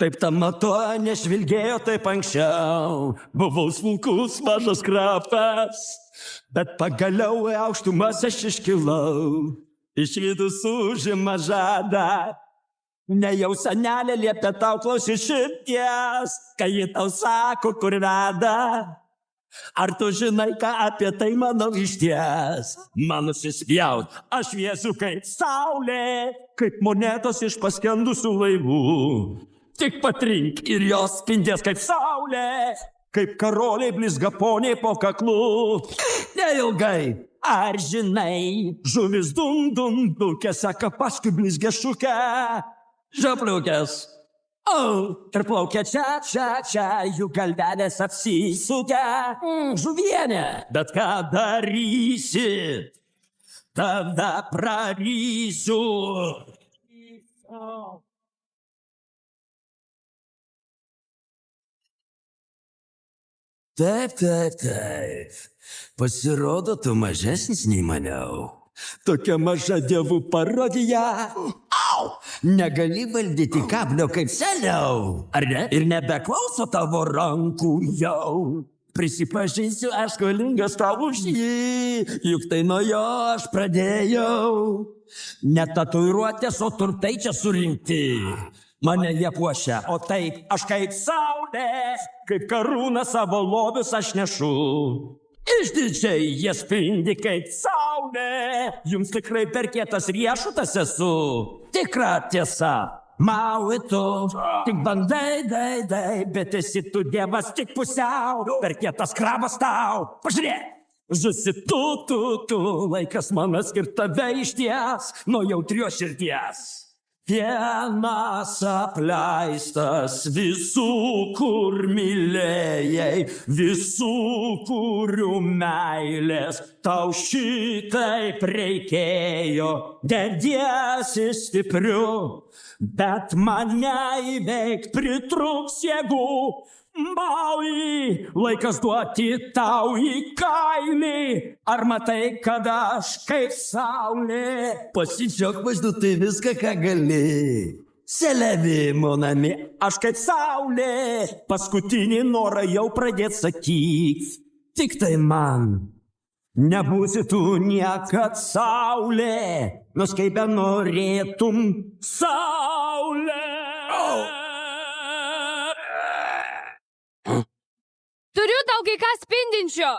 Taip tamato nešvilgėjo taip anksčiau, buvau smulkus mažas krapas, bet pagaliau į aukštumas aš iškilau, išvydus užima žadą. Nejau senelė liepia tau klausyti širdies, kai ji tau sako, kur veda. Ar tu žinai, ką apie tai manau išties? Man nusispjaut, aš šviesiu kaip saulė, kaip monetos iš paskendusių laivų. Tik patrink ir jos spindės kaip saulė, kaip karoliai blizga poniai po kaklu. Neilgai, ar žinai, žuvis dum, seka paskui blizgę šukę. Žapliukės. Ir plaukia čia, jų galvelės apsisukę. Žuvienė, bet ką darysi? Tada prarysiu. Taip. Pasirodo, tu mažesnis nei maniau. Tokia maža dievų parodija. Negali valdyti kablio kaip seniau, ar ne? Ir nebeklauso tavo rankų jau. Prisipažinsiu, aš skolingas tau už jį, juk tai nuo jo aš pradėjau. Ne tatuiruotės, o turtai čia surinkti. Mane jie puošia, o taip aš kaip saulė, kaip karūną savo lobius aš nešu. Išdidžiai jie spindi kaip saulė, jums tikrai per kietas riešutas esu. Tikra tiesa, maui tu, tik bandai, bet esi tu dievas tik pusiau, per kietas krabas tau. Pažiūrėk, žusi tu, laikas man atskirt tave išties nuo jautrios širdies. Vienas apleistas visų, kur mylėjai, visų, kurių meilės tau šitaip reikėjo. Dediesi stipriu, bet mane įveikt pritruks jėgų. Maui, laikas duoti tau į kailį. Ar matai, kad aš kaip saulė? Pasidžiauk vaizdu, tai viską, ką gali. Selevi, monami, aš kaip saulė. Paskutinį norą jau pradėt sakyk. Tik tai man. Nebūsi tu niekad saulė, nors kaip benorėtum saulė. Turiu tau kai ką spindinčio.